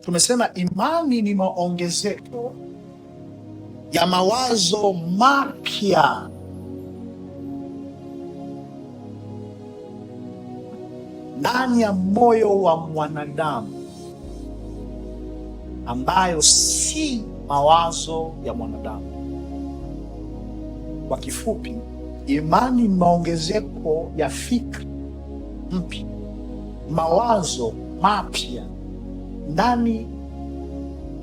Tumesema imani ni maongezeko ya mawazo mapya ndani ya moyo wa mwanadamu, ambayo si mawazo ya mwanadamu. Kwa kifupi, imani ni maongezeko ya fikra mpya, mawazo mapya ndani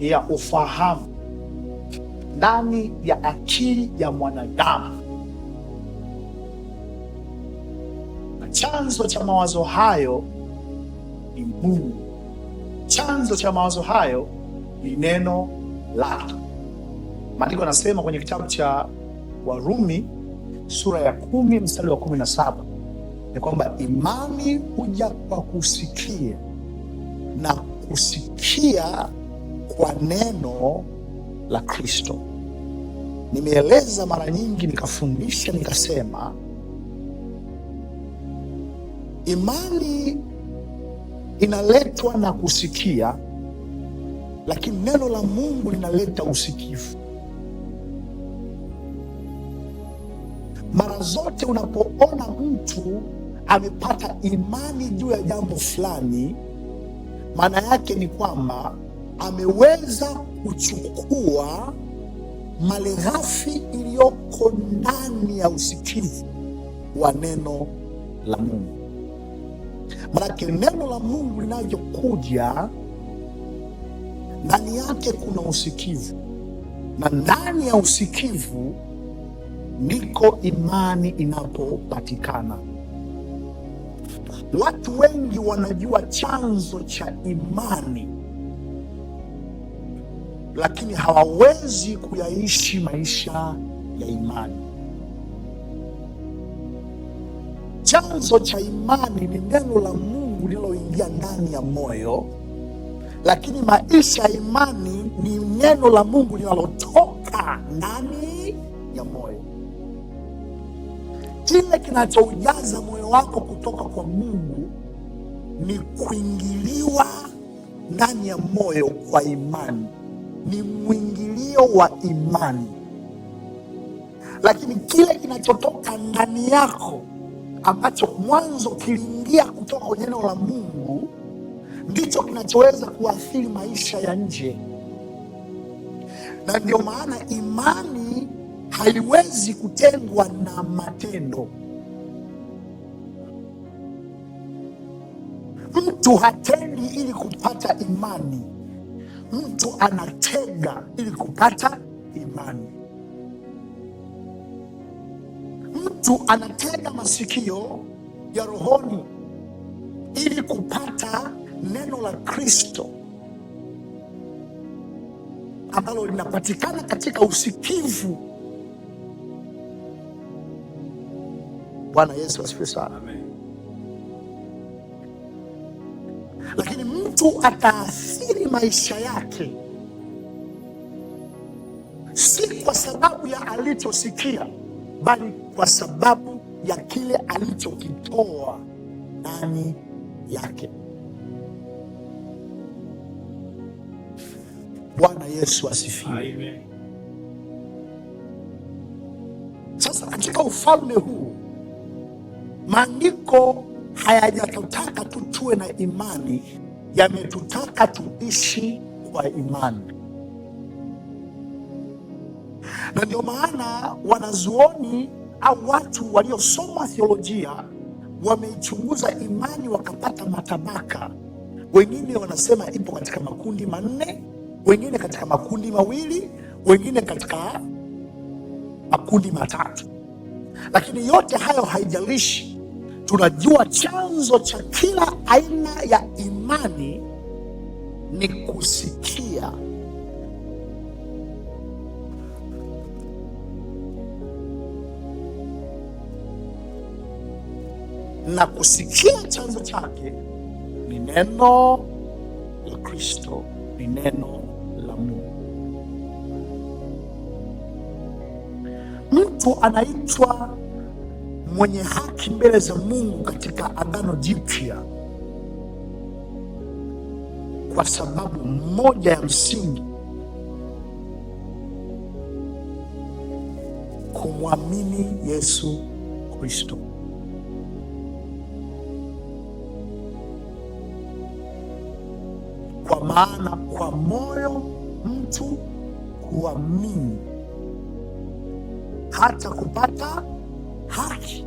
ya ufahamu, ndani ya akili ya mwanadamu. Na chanzo cha mawazo hayo ni Mungu. Chanzo cha mawazo hayo ni neno lake. Maandiko yanasema kwenye kitabu cha Warumi sura ya 10 mstari wa 17 ni kwamba imani huja kwa kusikia na kusikia kwa neno la Kristo. Nimeeleza mara nyingi, nikafundisha, nikasema imani inaletwa na kusikia, lakini neno la Mungu linaleta usikivu. Mara zote unapoona mtu amepata imani juu ya jambo fulani, maana yake ni kwamba ameweza kuchukua malighafi iliyoko ndani ya usikivu wa neno la Mungu. Maanake neno la Mungu linavyokuja, ndani yake kuna usikivu, na ndani ya usikivu ndiko imani inapopatikana. Watu wengi wanajua chanzo cha imani, lakini hawawezi kuyaishi maisha ya imani. Chanzo cha imani ni neno la Mungu linaloingia ndani ya moyo, lakini maisha ya imani ni neno la Mungu linalotoka ndani ya moyo. Kile kinachoujaza moyo wako kutoka kwa Mungu ni kuingiliwa ndani ya moyo kwa imani, ni mwingilio wa imani. Lakini kile kinachotoka ndani yako ambacho mwanzo kiliingia kutoka kwenye neno la Mungu ndicho kinachoweza kuathiri maisha ya nje. Na ndio maana imani haiwezi kutengwa na matendo. Mtu hatendi ili kupata imani, mtu anatega ili kupata imani. Mtu anatega masikio ya rohoni ili kupata neno la Kristo ambalo linapatikana katika usikivu. Bwana Yesu asifiwe sana. Amen. Lakini mtu ataathiri maisha yake si kwa sababu ya alichosikia, bali kwa sababu ya kile alichokitoa ndani yake. Bwana Yesu asifiwe. Amen. Sasa katika ufalme huu, maandiko hayajatutaka tu tuwe na imani, yametutaka tuishi kwa imani. Na ndio maana wanazuoni au watu waliosoma theolojia wameichunguza imani wakapata matabaka. Wengine wanasema ipo katika makundi 4, wengine katika makundi 2, wengine katika makundi 3. Lakini yote hayo haijalishi. Tunajua chanzo cha kila aina ya imani ni kusikia. Na kusikia chanzo chake ni neno la Kristo, ni neno la Mungu. Mtu anaitwa mwenye haki mbele za Mungu katika Agano Jipya kwa sababu moja ya msingi: kumwamini Yesu Kristo. Kwa maana kwa moyo mtu huamini hata kupata haki.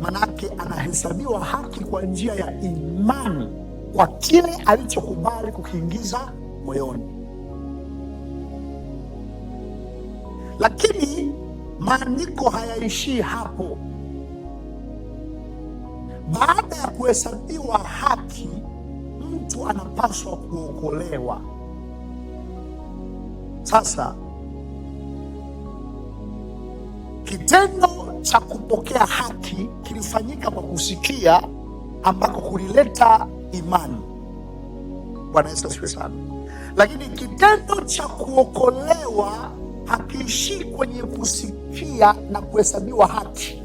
Manake anahesabiwa haki kwa njia ya imani kwa kile alichokubali kukiingiza moyoni. Lakini maandiko hayaishii hapo. Baada ya kuhesabiwa haki, mtu anapaswa kuokolewa. Sasa kitendo cha kupokea haki kilifanyika kwa kusikia, ambako kulileta imani. Bwana Yesu asifiwe sana. Lakini kitendo cha kuokolewa hakiishii kwenye kusikia na kuhesabiwa haki,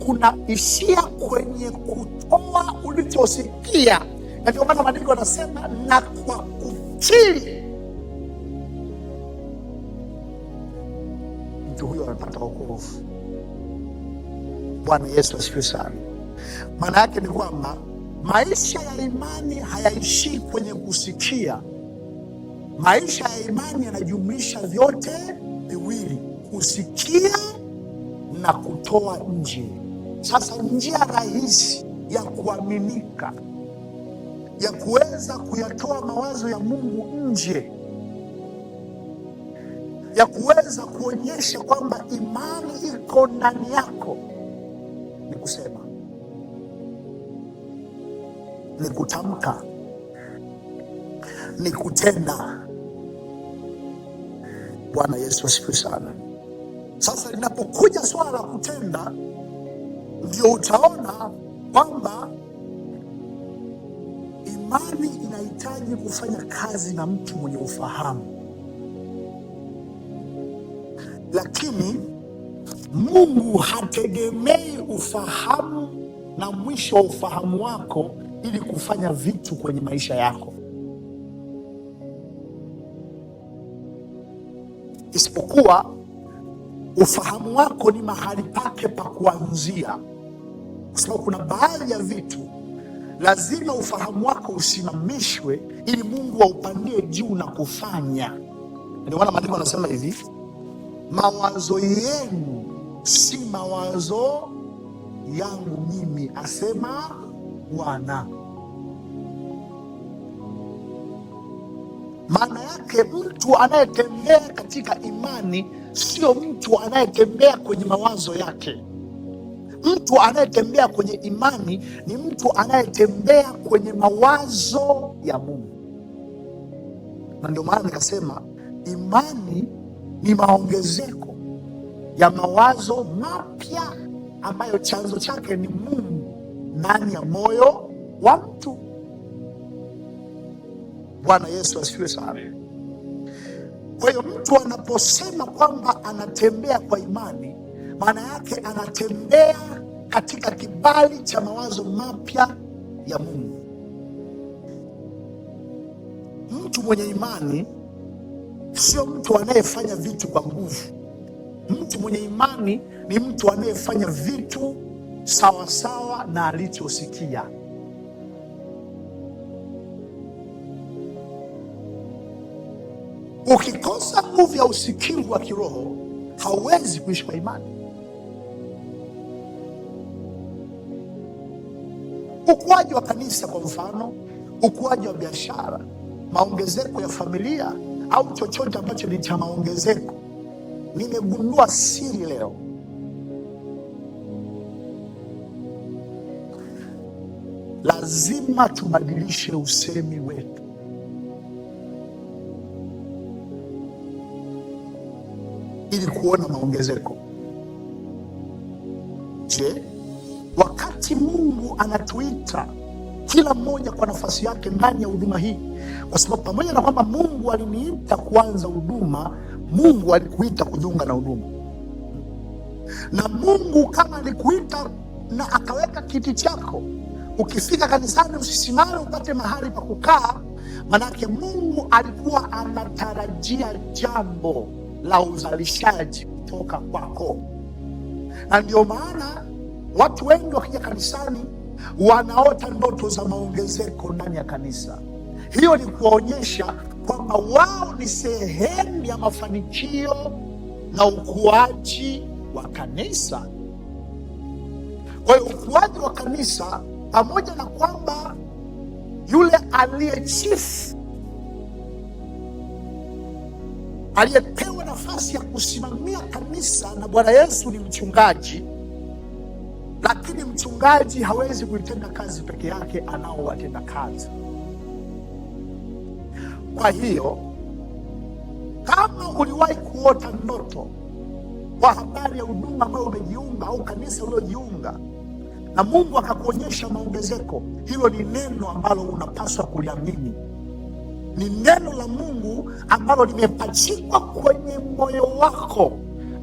kunaishia kwenye kutoa ulichosikia. Na ndio maana maandiko yanasema, na kwa kukiri mtu huyo anapata wokovu. Bwana Yesu asifiwe sana. Maana yake ni kwamba maisha ya imani hayaishii kwenye kusikia. Maisha ya imani yanajumlisha vyote viwili, kusikia na kutoa nje. Sasa njia rahisi ya kuaminika ya kuweza kuyatoa mawazo ya Mungu nje, ya kuweza kuonyesha kwamba imani iko ndani yako, ni kusema, ni kutamka, ni kutenda. Bwana Yesu asifiwe sana. Sasa linapokuja swala la kutenda, ndio utaona kwamba imani inahitaji kufanya kazi na mtu mwenye ufahamu. Lakini Mungu hategemei ufahamu na mwisho wa ufahamu wako ili kufanya vitu kwenye maisha yako, isipokuwa ufahamu wako ni mahali pake pa kuanzia, kwa sababu kuna baadhi ya vitu lazima ufahamu wako usimamishwe ili Mungu aupandie juu na kufanya. Ndio maana maandiko yanasema hivi, mawazo yenu si mawazo yangu mimi, asema Bwana. Maana yake mtu anayetembea katika imani sio mtu anayetembea kwenye mawazo yake. Mtu anayetembea kwenye imani ni mtu anayetembea kwenye mawazo ya Mungu. Na ndio maana nikasema imani ni maongezeko ya mawazo mapya ambayo chanzo chake ni Mungu ndani ya moyo wa mtu. Bwana Yesu asifiwe sana. Kwa hiyo mtu anaposema kwamba anatembea kwa imani, maana yake anatembea katika kibali cha mawazo mapya ya Mungu. Mtu mwenye imani sio mtu anayefanya vitu kwa nguvu. Mtu mwenye imani ni mtu anayefanya vitu sawasawa na alichosikia. Ukikosa nguvu ya usikivu wa kiroho, hauwezi kuishi kwa imani. Ukuaji wa kanisa kwa mfano, ukuaji wa biashara, maongezeko ya familia au chochote ambacho ni cha maongezeko, nimegundua siri leo. Lazima tubadilishe usemi wetu. Ili kuona maongezeko. Je, wakati Mungu anatuita kila mmoja kwa nafasi yake ndani ya huduma hii, kwa sababu pamoja na kwamba Mungu aliniita kuanza huduma, Mungu alikuita kujiunga na huduma. Na Mungu kama alikuita na akaweka kiti chako, ukifika kanisani usisimame upate mahali pa kukaa, Manake Mungu alikuwa anatarajia jambo la uzalishaji kutoka kwako, na ndio maana watu wengi wakija kanisani wanaota ndoto za maongezeko ndani ya kanisa. Hiyo ni kuonyesha kwamba wao ni sehemu ya mafanikio na ukuaji wa kanisa. Kwa hiyo ukuaji wa kanisa, pamoja na kwamba yule aliye chief, aliyepewa nafasi ya kusimamia kanisa na Bwana Yesu ni mchungaji, lakini mchungaji hawezi kuitenda kazi peke yake, anao watenda kazi. Kwa hiyo kama uliwahi kuota ndoto kwa habari ya huduma ambayo umejiunga au kanisa uliojiunga na Mungu akakuonyesha maongezeko, hilo ni neno ambalo unapaswa kuliamini. Ni neno la Mungu ambalo limepachikwa kwenye moyo wako,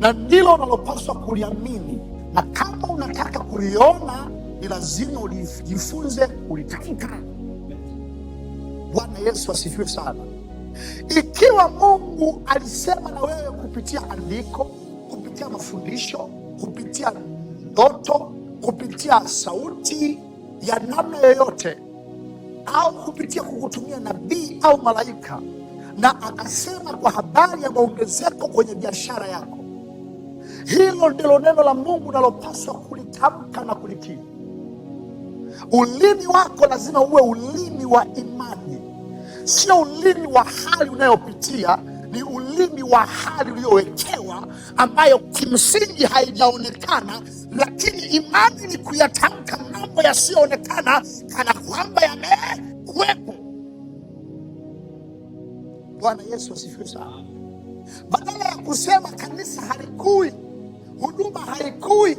na ndilo unalopaswa kuliamini. Na kama unataka kuliona, ni lazima ulijifunze kulitamka. Bwana Yesu asifiwe sana. Ikiwa Mungu alisema na wewe kupitia andiko, kupitia mafundisho, kupitia ndoto, kupitia sauti ya namna yoyote, au kupitia kukutumia nabii au malaika, na akasema kwa habari ya maongezeko kwenye biashara yako, hilo ndilo neno la Mungu nalopaswa kulitamka na kulitii. Ulimi wako lazima uwe ulimi wa imani, sio ulimi wa hali unayopitia. Ni ulimi wa hali uliyowekewa, ambayo kimsingi haijaonekana, lakini imani ni kuyatamka mambo yasiyoonekana kana kwamba yamekuwepo. Bwana Yesu asifiwe sana. Badala ya kusema kanisa halikui, huduma haikui,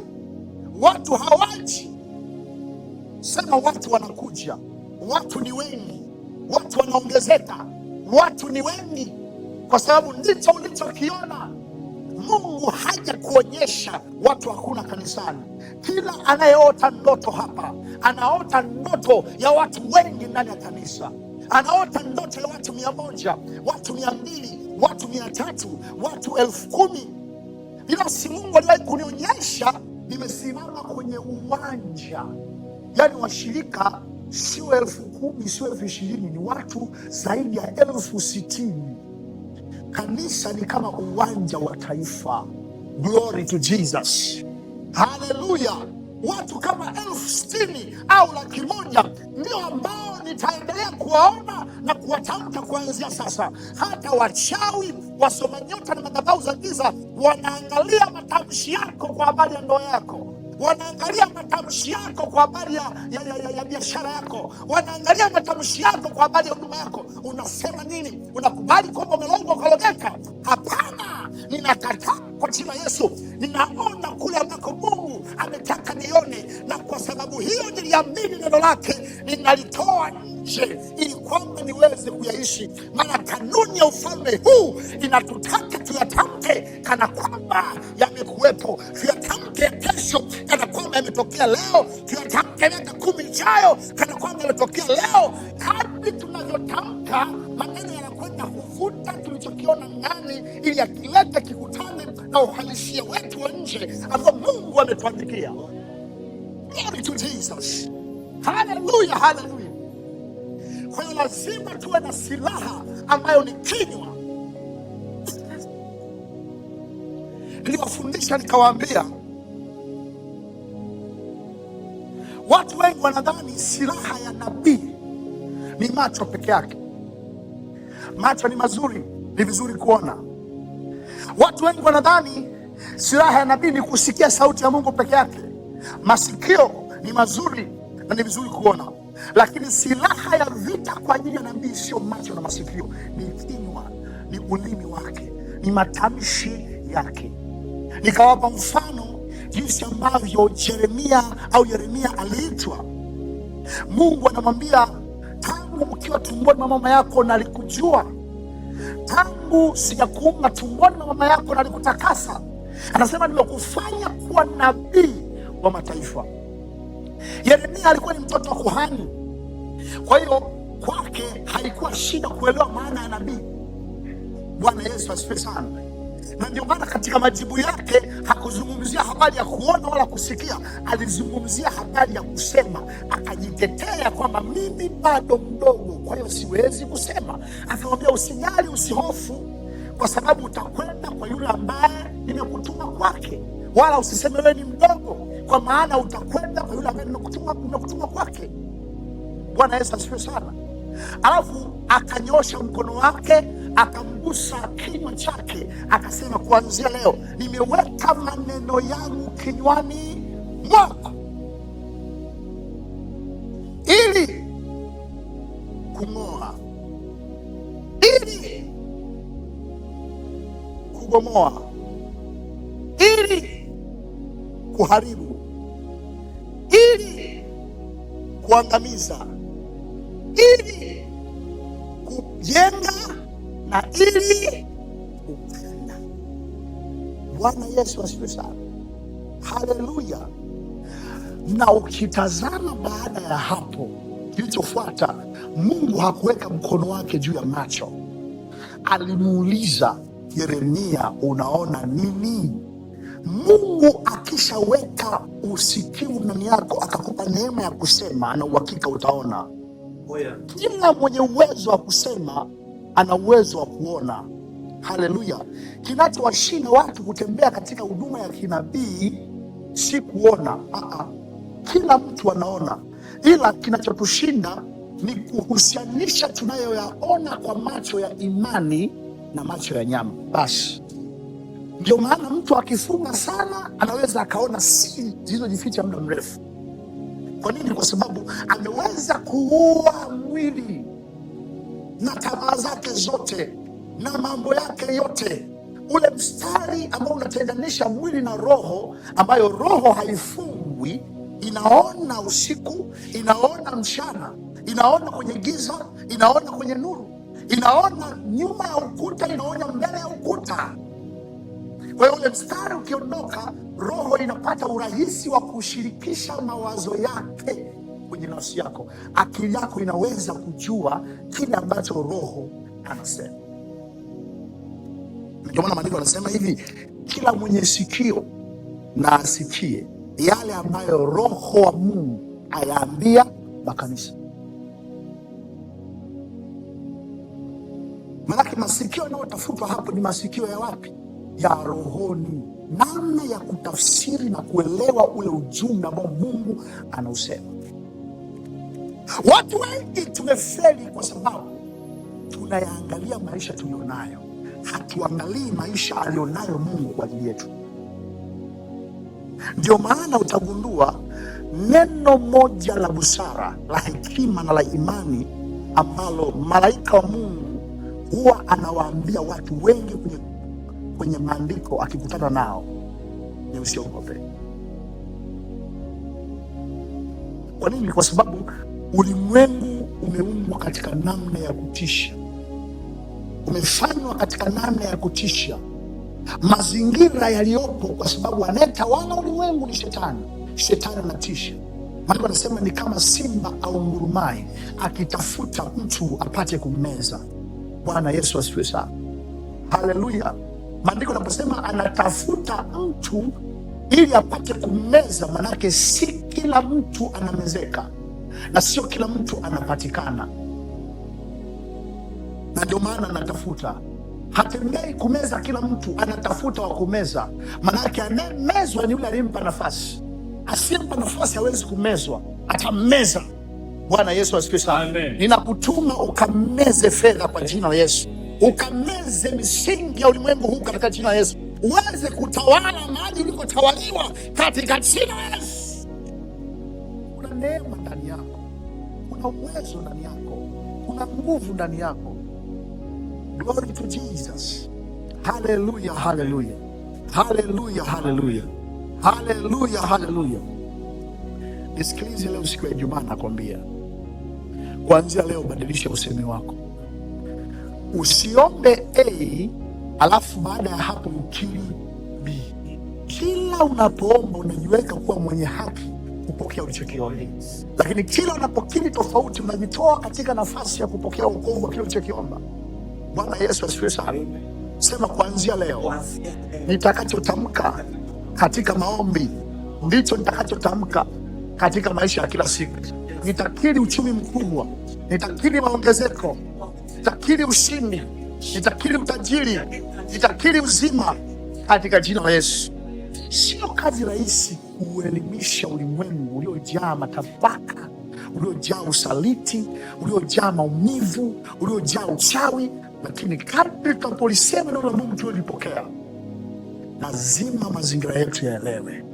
watu hawaji, sema watu wanakuja, watu ni wengi, watu wanaongezeka, watu ni wengi, kwa sababu ndicho ulichokiona. Mungu haja kuonyesha watu hakuna kanisani. Kila anayeota ndoto hapa anaota ndoto ya watu wengi ndani ya kanisa, anaota ndoto ya watu 100, watu 200, watu 300, watu 10,000. Binafsi Mungu aliwahi kunionyesha nimesimama kwenye uwanja, yaani washirika sio 10,000, sio 20,000, ni watu zaidi ya 60,000. Kanisa ni kama uwanja wa taifa. Glory to Jesus, haleluya. Watu kama 60,000 au 100,000 ndio ambao nitaendelea kuwaona na kuwatamka kuanzia sasa. Hata wachawi, wasoma nyota na madhabahu za giza wanaangalia matamshi yako kwa habari ya ndoa yako, wanaangalia matamshi yako kwa habari ya biashara yako, wanaangalia matamshi yako kwa habari ya huduma yako. Unasema nini? Unakubali kwamba umelogwa ukalogeka? Hapana, ninakataa kwa jina Yesu. Ninaona kule ambako Mungu ametaka nione, na kwa sababu hiyo niliamini neno lake, ninalitoa nje ili kwamba niweze kuyaishi. Maana kanuni ya ufalme huu inatutaka tuyatamke kana kwamba yamekuwepo, tuyatamke kesho kana kwamba yametokea leo, tuyatamke miaka 10 ijayo kana kwamba yametokea leo. Kadri tunavyotamka, maneno yanakwenda kuvuta tulichokiona ndani, ili akileta kikutane na uhalisia wetu wa nje ambao Mungu ametuandikia. Glory to Jesus, haleluya, haleluya. Kwa hiyo lazima tuwe na silaha ambayo ni kinywa. Niliwafundisha nikawaambia, watu wengi wanadhani silaha ya nabii ni macho peke yake. Macho ni mazuri, ni vizuri kuona. Watu wengi wanadhani silaha ya nabii ni kusikia sauti ya Mungu peke yake. Masikio ni mazuri na ni vizuri kuona, lakini silaha ya vita kwa ajili ya nabii sio macho na masikio, ni kinywa, ni ulimi wake, ni matamshi yake. Nikawapa mfano jinsi ambavyo Yeremia aliitwa. Mungu anamwambia, tangu ukiwa tumboni mwa mama yako nalikujua, tangu sijakuumba tumboni mwa mama yako nalikutakasa. Anasema nimekufanya kuwa nabii wa mataifa. Yeremia alikuwa ni mtoto wa kuhani. Kwa hiyo kwake haikuwa shida kuelewa maana ya nabii. Bwana Yesu asifiwe sana. Na ndio maana katika majibu yake hakuzungumzia habari ya kuona wala kusikia, alizungumzia habari ya kusema. Akajitetea kwamba mimi bado mdogo, kwa hiyo siwezi kusema. Akamwambia usijali, usihofu, kwa sababu utakwenda kwa yule ambaye nimekutuma kwake, wala usiseme wewe ni mdogo, kwa maana utakwenda kwa yule ambaye nimekutuma kwake. Bwana Yesu asifiwe sana. Alafu akanyosha mkono wake akamgusa kinywa chake, akasema kuanzia leo nimeweka maneno yangu kinywani mwako ili kung'oa, ili kubomoa, ili kuharibu, ili kuangamiza, ili kujenga na ili kupenda. Bwana Yesu asifiwe sana. Haleluya. Na ukitazama baada ya hapo kilichofuata, Mungu hakuweka mkono wake juu ya macho. Alimuuliza Yeremia, unaona nini? Mungu akishaweka usikivu ndani yako, akakupa neema ya kusema, na uhakika utaona. Kila mwenye uwezo wa kusema ana uwezo wa kuona. Haleluya. Kinachowashinda watu kutembea katika huduma ya kinabii si kuona. Kila mtu anaona, ila kinachotushinda ni kuhusianisha tunayoyaona kwa macho ya imani na macho ya nyama. Basi ndio maana mtu akifunga sana anaweza akaona siri zilizojificha muda mrefu. Kwa nini? Kwa sababu ameweza kuua mwili na tamaa zake zote na mambo yake yote. Ule mstari ambao unatenganisha mwili na roho, ambayo roho haifungwi, inaona usiku, inaona mchana, inaona kwenye giza, inaona kwenye nuru, inaona nyuma ya ukuta, inaona mbele ya ukuta. Kwa hiyo ule mstari ukiondoka, roho inapata urahisi wa kushirikisha mawazo yake kwenye nafsi yako. Akili yako inaweza kujua kile ambacho roho anasema. Ndio maana maandiko yanasema hivi, kila mwenye sikio na asikie yale ambayo Roho wa Mungu ayaambia makanisa. Maanake masikio yanayotafutwa hapo ni masikio ya wapi? Ya rohoni, namna ya kutafsiri na kuelewa ule ujumbe ambao Mungu anausema. Watu wengi tumefeli kwa sababu tunayaangalia maisha tulionayo, hatuangalii maisha alionayo Mungu kwa ajili yetu. Ndio maana utagundua neno moja la busara, la hekima na la imani ambalo malaika wa Mungu huwa anawaambia watu wengi kwenye maandiko akikutana nao ni usiogope. Kwa nini? Kwa sababu ulimwengu umeumbwa katika namna ya kutisha, umefanywa katika namna ya kutisha. Mazingira yaliyopo, kwa sababu anayetawala ulimwengu ni Shetani. Shetani anatisha. Maandiko anasema ni kama simba au ngurumai akitafuta mtu apate kummeza. Bwana Yesu asifiwe sana. Haleluya. Maandiko yanaposema anatafuta mtu ili apate kummeza, manake si kila mtu anamezeka na sio kila mtu anapatikana. Na ndio maana anatafuta. Hatembei kumeza kila mtu, anatafuta wa kumeza. Manake anayemezwa ni yule aliyempa nafasi. Asiyempa nafasi hawezi kumezwa, atammeza. Bwana Yesu asifiwe sana. Ninakutuma ukameze fedha kwa jina la Yesu, ukameze misingi ya ulimwengu huu katika jina la Yesu, uweze kutawala mahali ulikotawaliwa katika jina la Yesu. Kuna neema ndani yako, kuna uwezo ndani yako, kuna nguvu ndani yako. Glory to Jesus. Hallelujah, hallelujah. Hallelujah, hallelujah. Hallelujah, hallelujah. Nisikilize leo siku ya Ijumaa, nakwambia kuanzia leo badilisha usemi wako. Usiombe A alafu baada ya hapo ukiri B. Kila unapoomba unajiweka kuwa mwenye haki kupokea ulichokiomba. Lakini kila unapokiri tofauti, unajitoa katika nafasi ya kupokea wokovu wa kile ulichokiomba. Bwana Yesu asifiwe sana. Sema, kuanzia leo nitakachotamka katika maombi ndicho nitakachotamka katika maisha ya kila siku. Nitakiri uchumi mkubwa, nitakiri maongezeko, nitakiri ushindi, nitakiri utajiri, nitakiri uzima katika jina la Yesu. Sio kazi rahisi kuelimisha ulimwengu uliojaa matabaka, uliojaa usaliti, uliojaa maumivu, uliojaa uchawi, lakini kadri tunapolisema neno la Mungu tulilopokea, lazima mazingira yetu yaelewe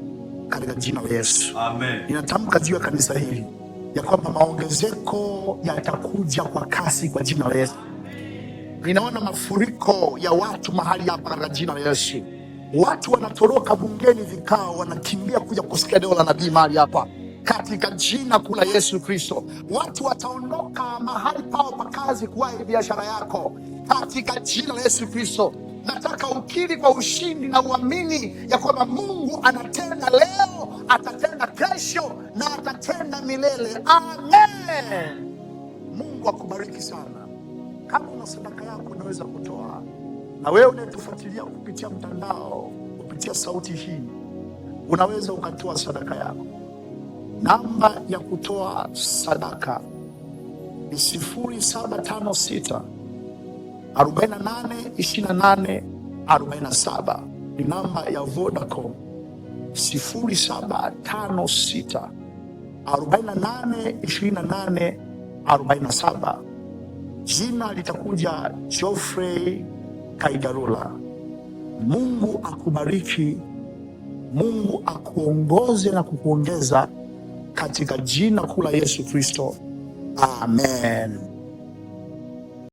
katika jina la Yesu. Amen. Ninatamka juu ya kanisa hili ya kwamba maongezeko yatakuja kwa kasi kwa jina la Yesu. Ninaona mafuriko ya watu mahali hapa katika jina la Yesu. Watu wanatoroka bungeni vikao, wanakimbia kuja kusikia neno la nabii mahali hapa katika jina kuu la Yesu Kristo. Watu wataondoka mahali pao pa kazi kuwahi biashara yako katika jina la Yesu Kristo. Nataka ukiri kwa ushindi na uamini ya kwamba Mungu anatenda leo, atatenda kesho na atatenda milele. Amen. Mungu akubariki sana. Kama una sadaka yako unaweza kutoa, na wewe unayetufuatilia kupitia mtandao, kupitia sauti hii, unaweza ukatoa sadaka yako. Namba ya kutoa sadaka ni 0756 48 28 47. Ni namba ya Vodacom 0756 48 28 47. Jina litakuja Geoffrey Kaigarula. Mungu akubariki, Mungu akuongoze na kukuongeza katika jina kuu la Yesu Kristo. Amen.